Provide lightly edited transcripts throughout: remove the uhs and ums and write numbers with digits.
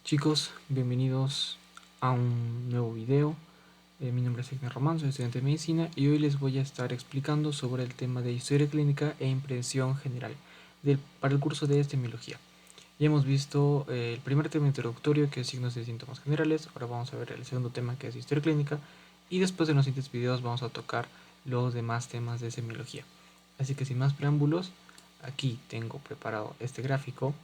Chicos, bienvenidos a un nuevo video. Mi nombre es Ignacio Román, soy estudiante de medicina y hoy les voy a estar explicando sobre el tema de historia clínica e impresión general para el curso de epidemiología. Ya hemos visto el primer tema introductorio, que es signos y síntomas generales. Ahora vamos a ver el segundo tema, que es historia clínica, y después en los siguientes videos vamos a tocar los demás temas de semiología. Así que sin más preámbulos, aquí tengo preparado este gráfico.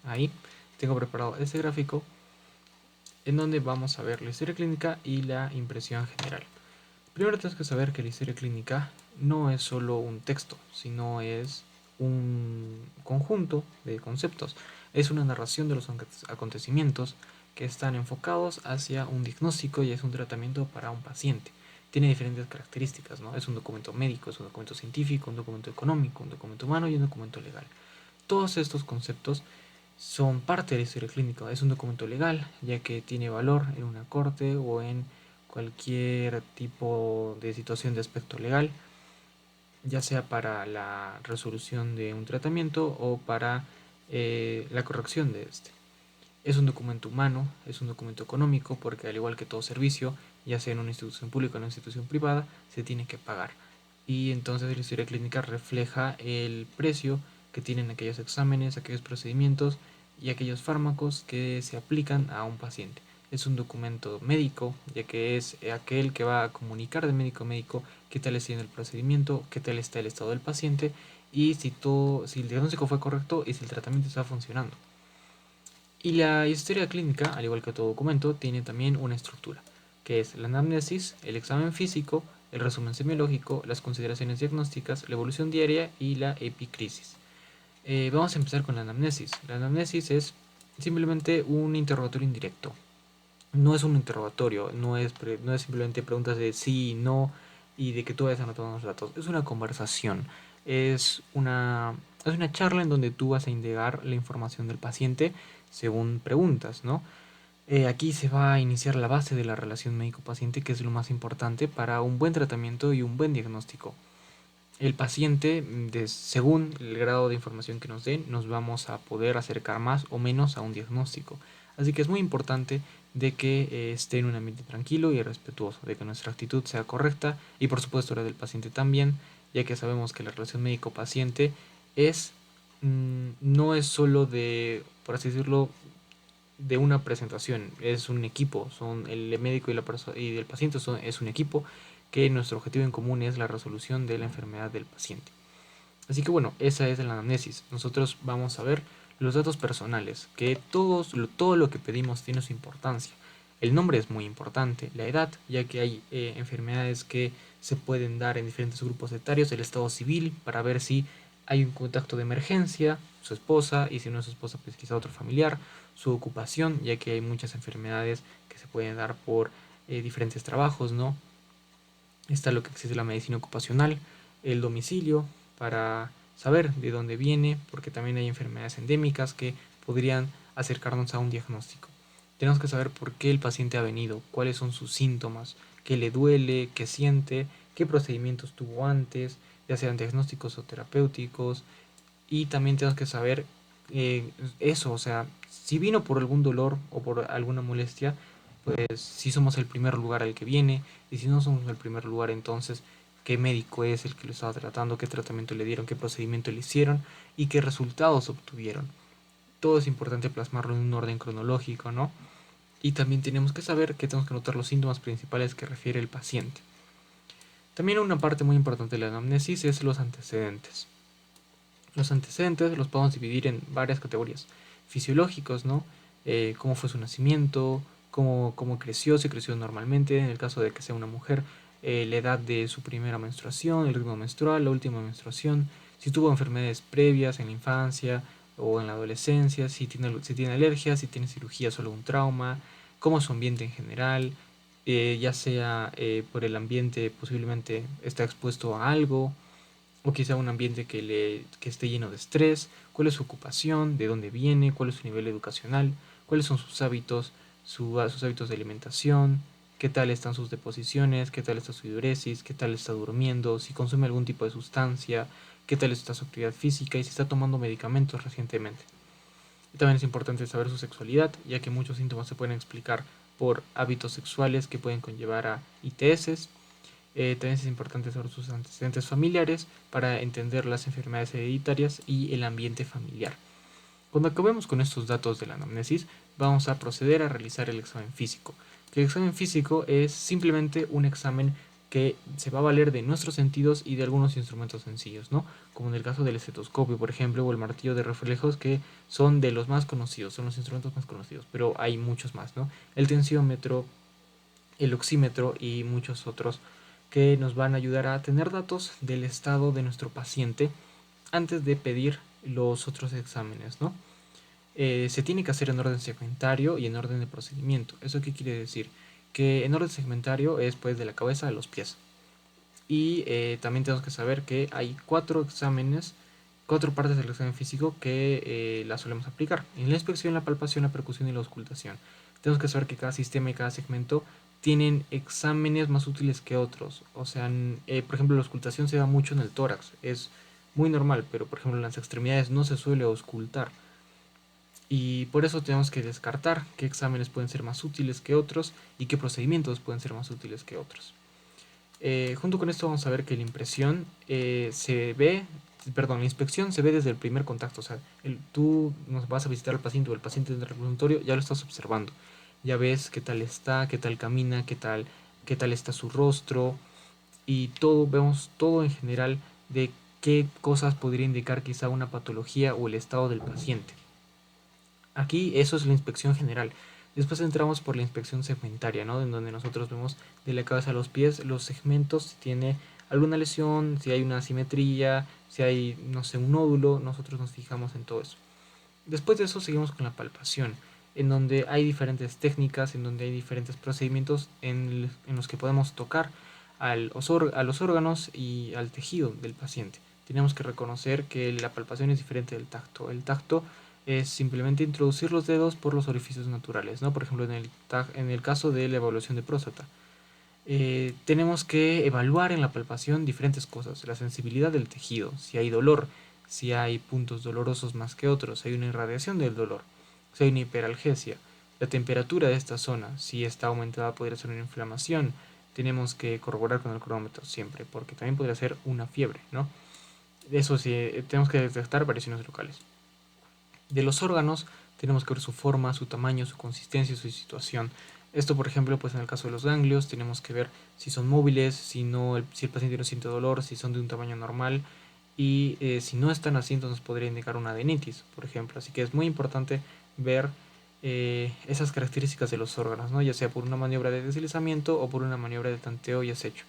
Ahí tengo preparado este gráfico en donde vamos a ver la historia clínica y la impresión general. Primero tienes que saber que la historia clínica no es solo un texto, sino es un conjunto de conceptos. Es una narración de los acontecimientos que están enfocados hacia un diagnóstico y es un tratamiento para un paciente. Tiene diferentes características, ¿no? Es un documento médico, es un documento científico, un documento económico, un documento humano y un documento legal. Todos estos conceptos son parte de la historia clínica. Es un documento legal, ya que tiene valor en una corte o en cualquier tipo de situación de aspecto legal, ya sea para la resolución de un tratamiento o para la corrección de este. Es un documento humano, es un documento económico, porque al igual que todo servicio, ya sea en una institución pública o en una institución privada, se tiene que pagar. Y entonces la historia clínica refleja el precio que tienen aquellos exámenes, aquellos procedimientos y aquellos fármacos que se aplican a un paciente. Es un documento médico, ya que es aquel que va a comunicar de médico a médico qué tal está el procedimiento, qué tal está el estado del paciente y si el diagnóstico fue correcto y si el tratamiento está funcionando. Y la historia clínica, al igual que todo documento, tiene también una estructura, que es la anamnesis, el examen físico, el resumen semiológico, las consideraciones diagnósticas, la evolución diaria y la epicrisis. Vamos a empezar con la anamnesis. La anamnesis es simplemente un interrogatorio indirecto. No es un interrogatorio, no es simplemente preguntas de sí y no y de que tú vayas anotando los datos. Es una conversación, es una, es una charla en donde tú vas a indagar la información del paciente según preguntas, ¿no? Aquí se va a iniciar la base de la relación médico-paciente, que es lo más importante para un buen tratamiento y un buen diagnóstico. El paciente, según el grado de información que nos den, nos vamos a poder acercar más o menos a un diagnóstico. Así que es muy importante de que esté en un ambiente tranquilo y respetuoso, de que nuestra actitud sea correcta y por supuesto la del paciente también, ya que sabemos que la relación médico-paciente es no es solo de, por así decirlo, de una presentación, es un equipo, son el médico y el paciente es un equipo que nuestro objetivo en común es la resolución de la enfermedad del paciente. Así que bueno, esa es la anamnesis. Nosotros vamos a ver los datos personales, que todo lo que pedimos tiene su importancia. El nombre es muy importante, la edad, ya que hay enfermedades que se pueden dar en diferentes grupos etarios, el estado civil, para ver si hay un contacto de emergencia, su esposa, y si no es su esposa, pues quizá otro familiar, su ocupación, ya que hay muchas enfermedades que se pueden dar por diferentes trabajos, ¿no? Está lo que existe la medicina ocupacional, el domicilio, para saber de dónde viene, porque también hay enfermedades endémicas que podrían acercarnos a un diagnóstico. Tenemos que saber por qué el paciente ha venido, cuáles son sus síntomas, qué le duele, qué siente, qué procedimientos tuvo antes, ya sean diagnósticos o terapéuticos, y también tenemos que saber eso, o sea, si vino por algún dolor o por alguna molestia, pues si somos el primer lugar al que viene, y si no somos el primer lugar, entonces qué médico es el que lo estaba tratando, qué tratamiento le dieron, qué procedimiento le hicieron y qué resultados obtuvieron. Todo es importante plasmarlo en un orden cronológico, ¿no? Y también tenemos que saber que tenemos que notar los síntomas principales que refiere el paciente. También una parte muy importante de la anamnesis es los antecedentes. Los antecedentes los podemos dividir en varias categorías. Fisiológicos, ¿no? Cómo fue su nacimiento, cómo creció, si creció normalmente, en el caso de que sea una mujer, la edad de su primera menstruación, el ritmo menstrual, la última menstruación, si tuvo enfermedades previas en la infancia o en la adolescencia, si tiene alergias, si tiene cirugía, solo un trauma, cómo es su ambiente en general, ya sea por el ambiente posiblemente está expuesto a algo, o quizá un ambiente que esté lleno de estrés, cuál es su ocupación, de dónde viene, cuál es su nivel educacional, cuáles son sus hábitos, sus hábitos de alimentación, qué tal están sus deposiciones, qué tal está su diuresis, qué tal está durmiendo, si consume algún tipo de sustancia, qué tal está su actividad física y si está tomando medicamentos recientemente. Y también es importante saber su sexualidad, ya que muchos síntomas se pueden explicar por hábitos sexuales que pueden conllevar a ITS. También es importante saber sus antecedentes familiares para entender las enfermedades hereditarias y el ambiente familiar. Cuando acabemos con estos datos de la anamnesis, vamos a proceder a realizar el examen físico. El examen físico es simplemente un examen que se va a valer de nuestros sentidos y de algunos instrumentos sencillos, ¿no? Como en el caso del estetoscopio, por ejemplo, o el martillo de reflejos, que son de los más conocidos, son los instrumentos más conocidos, pero hay muchos más, ¿no? El tensiómetro, el oxímetro y muchos otros que nos van a ayudar a tener datos del estado de nuestro paciente antes de pedir los otros exámenes, ¿no? Se tiene que hacer en orden segmentario y en orden de procedimiento. ¿Eso qué quiere decir? Que en orden segmentario es pues de la cabeza a los pies. Y también tenemos que saber que hay 4 exámenes, 4 partes del examen físico que las solemos aplicar. En la inspección, la palpación, la percusión y la auscultación. Tenemos que saber que cada sistema y cada segmento tienen exámenes más útiles que otros. O sea, por ejemplo, la auscultación se da mucho en el tórax. Es muy normal, pero por ejemplo en las extremidades no se suele auscultar. Y por eso tenemos que descartar qué exámenes pueden ser más útiles que otros y qué procedimientos pueden ser más útiles que otros. Junto con esto vamos a ver que la impresión la inspección se ve desde el primer contacto. O sea, tú nos vas a visitar al paciente o el paciente en el consultorio, ya lo estás observando. Ya ves qué tal está, qué tal camina, qué tal está su rostro y todo, vemos todo en general de qué cosas podría indicar quizá una patología o el estado del paciente. Aquí eso es la inspección general. Después entramos por la inspección segmentaria, ¿no? En donde nosotros vemos de la cabeza a los pies los segmentos, si tiene alguna lesión, si hay una asimetría, si hay, no sé, un nódulo, nosotros nos fijamos en todo eso. Después de eso seguimos con la palpación, en donde hay diferentes técnicas, en donde hay diferentes procedimientos en los que podemos tocar a los órganos y al tejido del paciente. Tenemos que reconocer que la palpación es diferente del tacto. El tacto es simplemente introducir los dedos por los orificios naturales, ¿no? Por ejemplo, en el caso de la evaluación de próstata. Tenemos que evaluar en la palpación diferentes cosas, la sensibilidad del tejido, si hay dolor, si hay puntos dolorosos más que otros, si hay una irradiación del dolor, si hay una hiperalgesia, la temperatura de esta zona, si está aumentada podría ser una inflamación. Tenemos que corroborar con el cronómetro siempre, porque también podría ser una fiebre, ¿no? Eso sí, tenemos que detectar variaciones locales. De los órganos tenemos que ver su forma, su tamaño, su consistencia y su situación. Esto, por ejemplo, pues en el caso de los ganglios tenemos que ver si son móviles, si el paciente no siente dolor, si son de un tamaño normal y si no están así, entonces podría indicar una adenitis, por ejemplo. Así que es muy importante ver esas características de los órganos, ¿no? Ya sea por una maniobra de deslizamiento o por una maniobra de tanteo y acecho.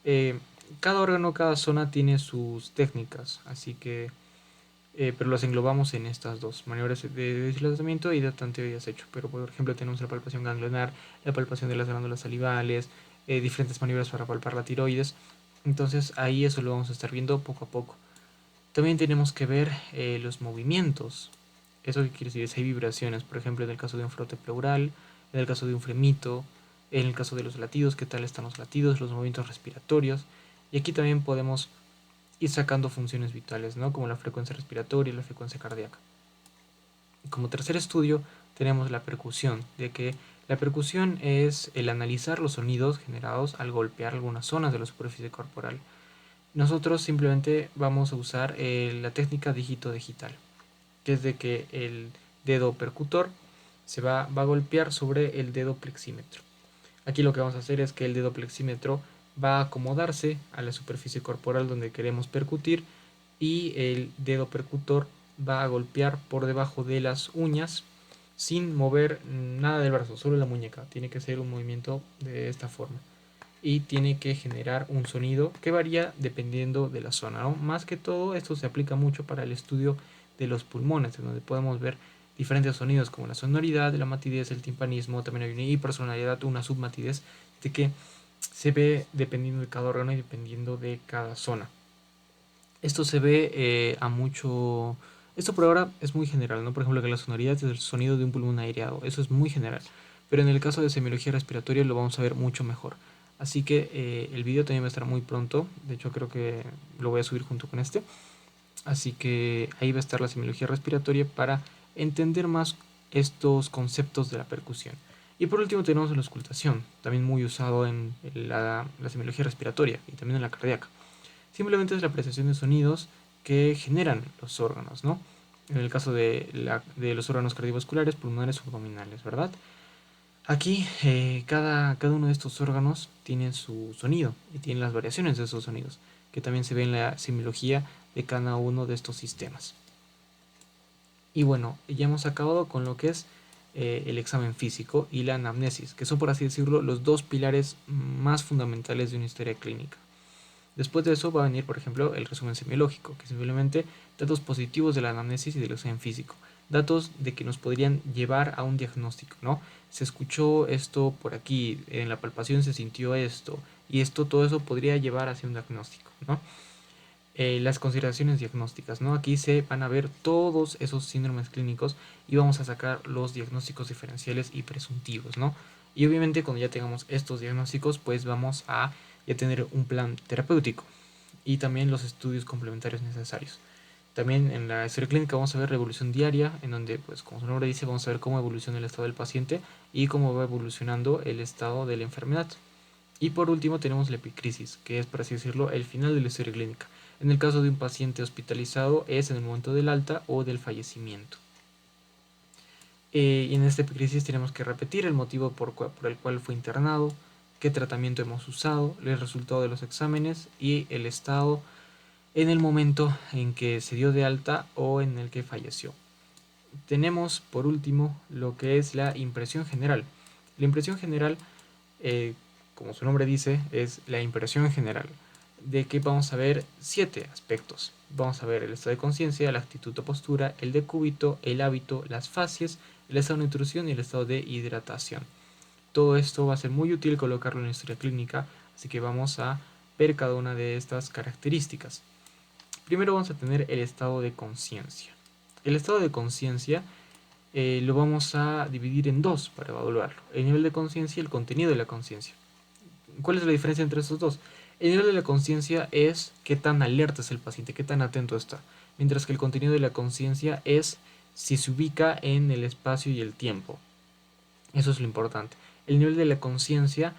Eh, Cada órgano, cada zona tiene sus técnicas, así que pero los englobamos en estas dos maniobras de deslizamiento y de tanteo y acecho. Pero por ejemplo tenemos la palpación ganglionar, la palpación de las glándulas salivales, diferentes maniobras para palpar la tiroides. Entonces ahí eso lo vamos a estar viendo poco a poco. También tenemos que ver los movimientos. ¿Eso qué quiere decir? Si hay vibraciones, por ejemplo en el caso de un frote pleural, en el caso de un fremito, en el caso de los latidos, qué tal están los latidos, los movimientos respiratorios. Y aquí también podemos ir sacando funciones vitales, ¿no? Como la frecuencia respiratoria y la frecuencia cardíaca. Como tercer estudio tenemos la percusión, de que la percusión es el analizar los sonidos generados al golpear algunas zonas de la superficie corporal. Nosotros simplemente vamos a usar la técnica dígito-digital, que es de que el dedo percutor va a golpear sobre el dedo plexímetro. Aquí lo que vamos a hacer es que el dedo plexímetro va a acomodarse a la superficie corporal donde queremos percutir y el dedo percutor va a golpear por debajo de las uñas sin mover nada del brazo, solo la muñeca. Tiene que ser un movimiento de esta forma y tiene que generar un sonido que varía dependiendo de la zona, ¿no? Más que todo esto se aplica mucho para el estudio de los pulmones, en donde podemos ver diferentes sonidos como la sonoridad, la matidez, el timpanismo, también hay una hipersonalidad, una submatidez, de que se ve dependiendo de cada órgano y dependiendo de cada zona. Esto se ve a mucho... Esto por ahora es muy general, ¿no? Por ejemplo, que la sonoridad es el sonido de un pulmón aireado. Eso es muy general. Pero en el caso de semiología respiratoria lo vamos a ver mucho mejor. Así que el video también va a estar muy pronto. De hecho, creo que lo voy a subir junto con este. Así que ahí va a estar la semiología respiratoria para entender más estos conceptos de la percusión. Y por último tenemos la auscultación, también muy usado en la semiología respiratoria y también en la cardíaca. Simplemente es la apreciación de sonidos que generan los órganos, ¿no? En el caso de los órganos cardiovasculares, pulmonares o abdominales, ¿verdad? Aquí cada uno de estos órganos tiene su sonido y tiene las variaciones de esos sonidos, que también se ve en la semiología de cada uno de estos sistemas. Y bueno, ya hemos acabado con lo que es el examen físico y la anamnesis, que son, por así decirlo, los dos pilares más fundamentales de una historia clínica. Después de eso va a venir, por ejemplo, el resumen semiológico, que es simplemente datos positivos de la anamnesis y del examen físico. Datos de que nos podrían llevar a un diagnóstico, ¿no? Se escuchó esto por aquí, en la palpación se sintió esto, y todo eso podría llevar hacia un diagnóstico, ¿no? Las consideraciones diagnósticas, ¿no? Aquí se van a ver todos esos síndromes clínicos y vamos a sacar los diagnósticos diferenciales y presuntivos, ¿no? Y obviamente cuando ya tengamos estos diagnósticos, pues vamos a ya tener un plan terapéutico y también los estudios complementarios necesarios. También en la historia clínica vamos a ver la evolución diaria, en donde, pues como su nombre dice, vamos a ver cómo evoluciona el estado del paciente y cómo va evolucionando el estado de la enfermedad. Y por último tenemos la epicrisis, que es, por así decirlo, el final de la historia clínica. En el caso de un paciente hospitalizado es en el momento del alta o del fallecimiento. Y en esta epicrisis tenemos que repetir el motivo por el cual fue internado, qué tratamiento hemos usado, el resultado de los exámenes y el estado en el momento en que se dio de alta o en el que falleció. Tenemos por último lo que es la impresión general. La impresión general, como su nombre dice, es la impresión general, de que vamos a ver 7 aspectos. Vamos a ver el estado de conciencia, la actitud o postura, el decúbito, el hábito, las facies, el estado de nutrición y el estado de hidratación. Todo esto va a ser muy útil colocarlo en la historia clínica, así que vamos a ver cada una de estas características. Primero vamos a tener el estado de conciencia. El estado de conciencia lo vamos a dividir en dos para evaluarlo. El nivel de conciencia y el contenido de la conciencia. ¿Cuál es la diferencia entre estos dos? El nivel de la conciencia es qué tan alerta es el paciente, qué tan atento está. Mientras que el contenido de la conciencia es si se ubica en el espacio y el tiempo. Eso es lo importante. El nivel de la conciencia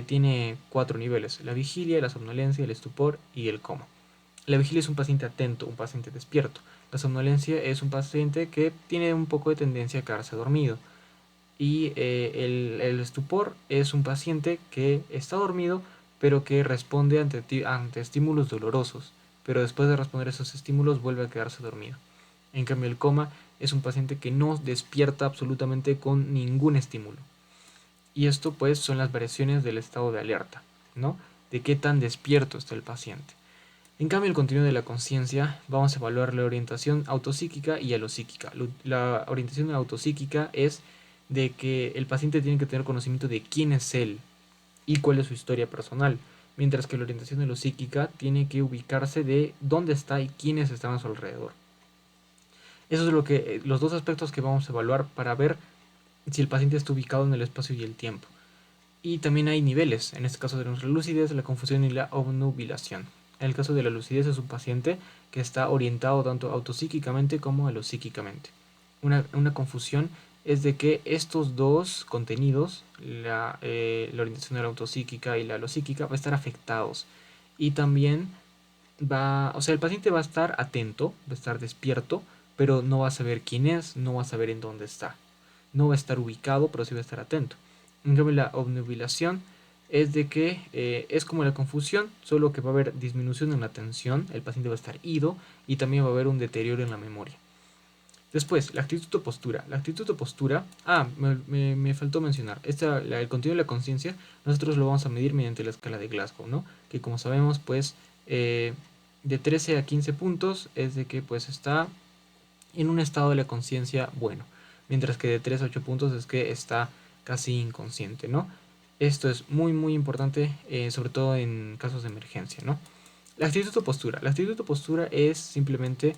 tiene 4 niveles: la vigilia, la somnolencia, el estupor y el coma. La vigilia es un paciente atento, un paciente despierto. La somnolencia es un paciente que tiene un poco de tendencia a quedarse dormido. Y el estupor es un paciente que está dormido, pero que responde ante estímulos dolorosos. Pero después de responder a esos estímulos vuelve a quedarse dormido. En cambio, el coma es un paciente que no despierta absolutamente con ningún estímulo. Y esto pues son las variaciones del estado de alerta, ¿no? De qué tan despierto está el paciente. En cambio, el contenido de la conciencia, vamos a evaluar la orientación autopsíquica y alopsíquica. La orientación autopsíquica es de que el paciente tiene que tener conocimiento de quién es él y cuál es su historia personal, mientras que la orientación alopsíquica tiene que ubicarse de dónde está y quiénes están a su alrededor. Eso es los dos aspectos que vamos a evaluar para ver si el paciente está ubicado en el espacio y el tiempo. Y también hay niveles. En este caso tenemos la lucidez, la confusión y la obnubilación. En el caso de la lucidez es un paciente que está orientado tanto autopsíquicamente como alopsíquicamente. Una confusión es de que estos dos contenidos, la orientación de la autopsíquica y la alopsíquica, va a estar afectados. Y también el paciente va a estar atento, va a estar despierto, pero no va a saber quién es, no va a saber en dónde está. No va a estar ubicado, pero sí va a estar atento. En cambio, la obnubilación es de que es como la confusión, solo que va a haber disminución en la atención, el paciente va a estar ido y también va a haber un deterioro en la memoria. Después, la actitud o postura. La actitud o postura, me faltó mencionar, el contenido de la conciencia, nosotros lo vamos a medir mediante la escala de Glasgow, ¿no? Que como sabemos, pues, de 13 a 15 puntos es de que pues está en un estado de la conciencia bueno, mientras que de 3 a 8 puntos es que está casi inconsciente, ¿no? Esto es muy muy importante, sobre todo en casos de emergencia, ¿no? La actitud o postura. La actitud o postura es simplemente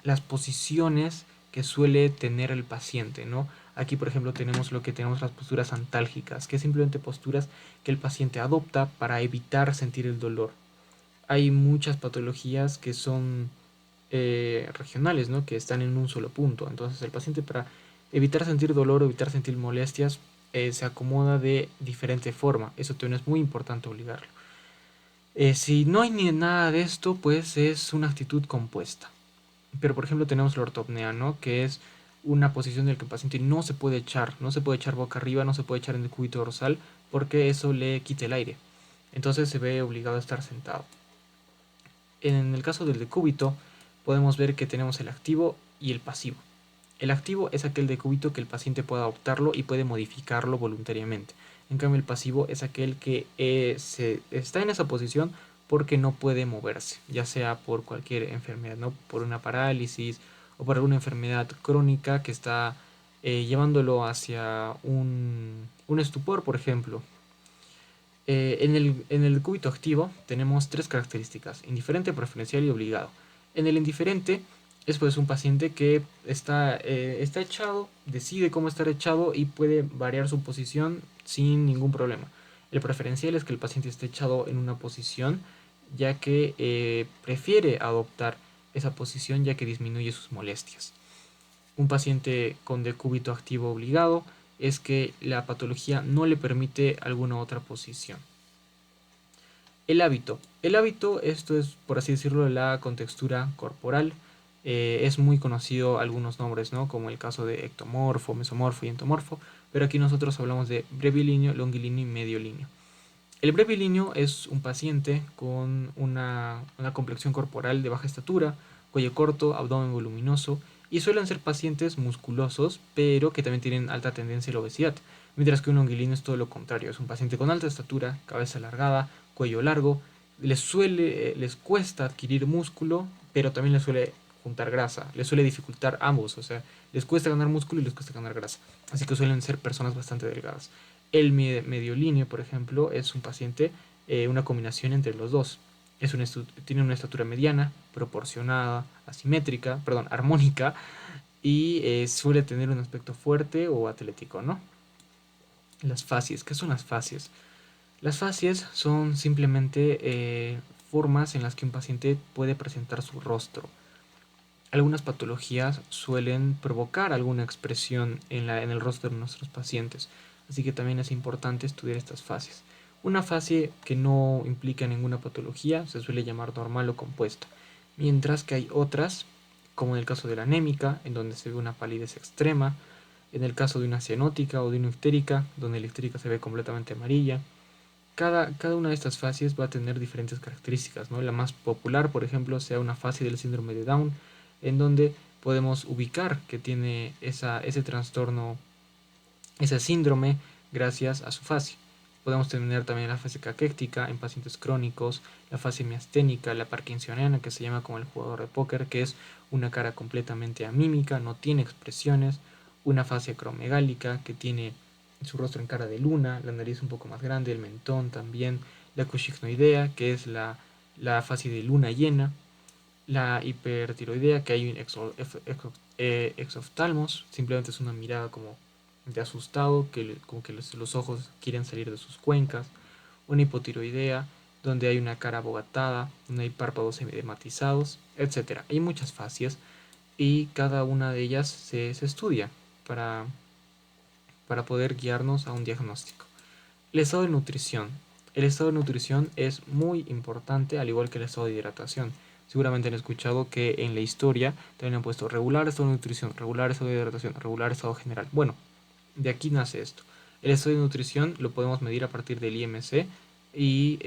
las posiciones que suele tener el paciente, ¿no? Aquí, por ejemplo, tenemos las posturas antálgicas, que es simplemente posturas que el paciente adopta para evitar sentir el dolor. Hay muchas patologías que son regionales, ¿no? Que están en un solo punto. Entonces el paciente, para evitar sentir dolor o evitar sentir molestias, se acomoda de diferente forma. Eso también es muy importante obligarlo. Si no hay ni nada de esto, pues es una actitud compuesta. Pero por ejemplo tenemos la ortopnea, ¿no? Que es una posición en la que el paciente no se puede echar boca arriba, no se puede echar en el cúbito dorsal, porque eso le quita el aire. Entonces se ve obligado a estar sentado. En el caso del decúbito, podemos ver que tenemos el activo y el pasivo. El activo es aquel decúbito que el paciente puede adoptarlo y puede modificarlo voluntariamente. En cambio, el pasivo es aquel que está en esa posición porque no puede moverse, ya sea por cualquier enfermedad, ¿no? Por una parálisis o por alguna enfermedad crónica que está llevándolo hacia un estupor, por ejemplo. En el decúbito activo tenemos tres características: indiferente, preferencial y obligado. En el indiferente es pues un paciente que está echado, decide cómo estar echado y puede variar su posición sin ningún problema. El preferencial es que el paciente esté echado en una posición ya que prefiere adoptar esa posición ya que disminuye sus molestias. Un paciente con decúbito activo obligado es que la patología no le permite alguna otra posición. El hábito. El hábito, esto es, por así decirlo, la contextura corporal. Es muy conocido algunos nombres, ¿no? Como el caso de ectomorfo, mesomorfo y entomorfo, pero aquí nosotros hablamos de brevilíneo, longilíneo y mediolíneo. El brevilíneo es un paciente con una complexión corporal de baja estatura, cuello corto, abdomen voluminoso, y suelen ser pacientes musculosos, pero que también tienen alta tendencia a la obesidad, mientras que un longilíneo es todo lo contrario, es un paciente con alta estatura, cabeza alargada, cuello largo, les cuesta adquirir músculo, pero también les suele juntar grasa, les suele dificultar ambos, o sea, les cuesta ganar músculo y les cuesta ganar grasa, así que suelen ser personas bastante delgadas. El mediolíneo, por ejemplo, es un paciente, una combinación entre los dos. Tiene una estatura mediana, proporcionada, asimétrica, perdón, armónica, y suele tener un aspecto fuerte o atlético, ¿no? Las fascias. ¿Qué son las fascias? Las fascias son simplemente formas en las que un paciente puede presentar su rostro. Algunas patologías suelen provocar alguna expresión en el rostro de nuestros pacientes, así que también es importante estudiar estas fases. Una fase que no implica ninguna patología se suele llamar normal o compuesta, mientras que hay otras, como en el caso de la anémica, en donde se ve una palidez extrema, en el caso de una cianótica o de una ictérica, donde la ictérica se ve completamente amarilla. Cada una de estas fases va a tener diferentes características, ¿no? La más popular, por ejemplo, sea una fase del síndrome de Down, en donde podemos ubicar que tiene ese trastorno, ese síndrome, gracias a su fase. Podemos tener también la fase caquéctica en pacientes crónicos, la fase miasténica, la parkinsoniana, que se llama como el jugador de póker, que es una cara completamente amímica, no tiene expresiones, una fase acromegálica, que tiene su rostro en cara de luna, la nariz un poco más grande, el mentón también, la cushignoidea, que es la fase de luna llena, la hipertiroidea, que hay un exoftalmos, simplemente es una mirada como de asustado, como que los ojos quieren salir de sus cuencas, una hipotiroidea, donde hay una cara abogatada, donde hay párpados semidematizados, etc. Hay muchas fases y cada una de ellas se estudia para, para poder guiarnos a un diagnóstico. El estado de nutrición. El estado de nutrición es muy importante, al igual que el estado de hidratación. Seguramente han escuchado que en la historia también han puesto regular estado de nutrición, regular estado de hidratación, regular estado general. Bueno, de aquí nace esto. El estado de nutrición lo podemos medir a partir del IMC y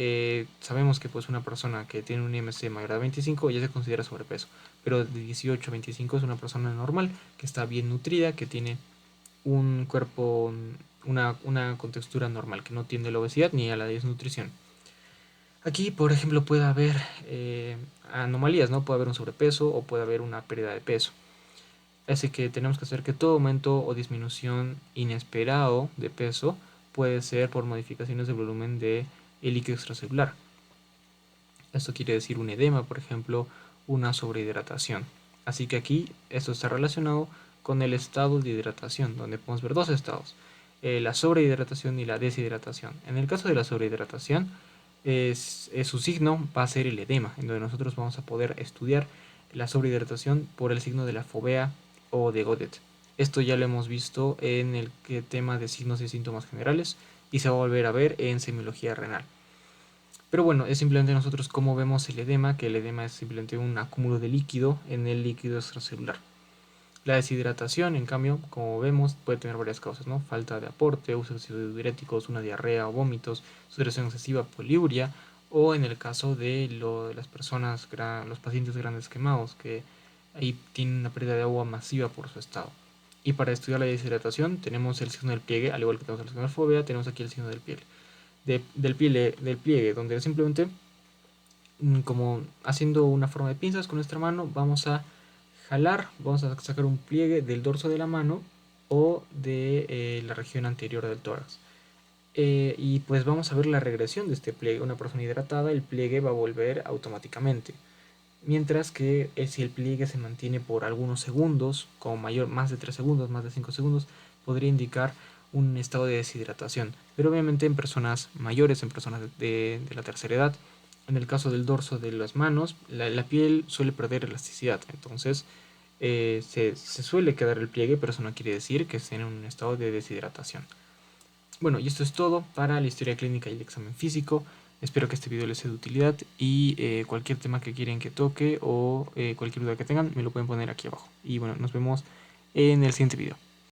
sabemos que pues una persona que tiene un IMC mayor a 25 ya se considera sobrepeso, pero de 18 a 25 es una persona normal, que está bien nutrida, que tiene un cuerpo, una contextura normal, que no tiende a la obesidad ni a la desnutrición. Aquí, por ejemplo, puede haber anomalías, ¿no? Puede haber un sobrepeso o puede haber una pérdida de peso. Así que tenemos que hacer que todo aumento o disminución inesperado de peso puede ser por modificaciones del volumen del líquido extracelular. Esto quiere decir un edema, por ejemplo, una sobrehidratación. Así que aquí esto está relacionado con el estado de hidratación, donde podemos ver dos estados, la sobrehidratación y la deshidratación. En el caso de la sobrehidratación, su signo va a ser el edema, en donde nosotros vamos a poder estudiar la sobrehidratación por el signo de la fovea o de Godet. Esto ya lo hemos visto en el tema de signos y síntomas generales y se va a volver a ver en semiología renal. Pero bueno, es simplemente nosotros cómo vemos el edema, que el edema es simplemente un acúmulo de líquido en el líquido extracelular. La deshidratación, en cambio, como vemos, puede tener varias causas, ¿no? Falta de aporte, uso excesivo de diuréticos, una diarrea o vómitos, sudoración excesiva, poliuria, o en el caso de las personas, los pacientes grandes quemados, que ahí tienen una pérdida de agua masiva por su estado. Y para estudiar la deshidratación tenemos el signo del pliegue, al igual que tenemos el signo de la fobia, tenemos aquí el signo del del pliegue, donde simplemente como haciendo una forma de pinzas con nuestra mano, vamos a jalar, vamos a sacar un pliegue del dorso de la mano o de la región anterior del tórax. Y pues vamos a ver la regresión de este pliegue. Una persona hidratada, el pliegue va a volver automáticamente. Mientras que si el pliegue se mantiene por algunos segundos, como más de 3 segundos, más de 5 segundos, podría indicar un estado de deshidratación. Pero obviamente en personas mayores, en personas de la tercera edad, en el caso del dorso de las manos, la piel suele perder elasticidad. Entonces se suele quedar el pliegue, pero eso no quiere decir que esté en un estado de deshidratación. Bueno, y esto es todo para la historia clínica y el examen físico. Espero que este video les sea de utilidad y cualquier tema que quieran que toque o cualquier duda que tengan me lo pueden poner aquí abajo. Y bueno, nos vemos en el siguiente video.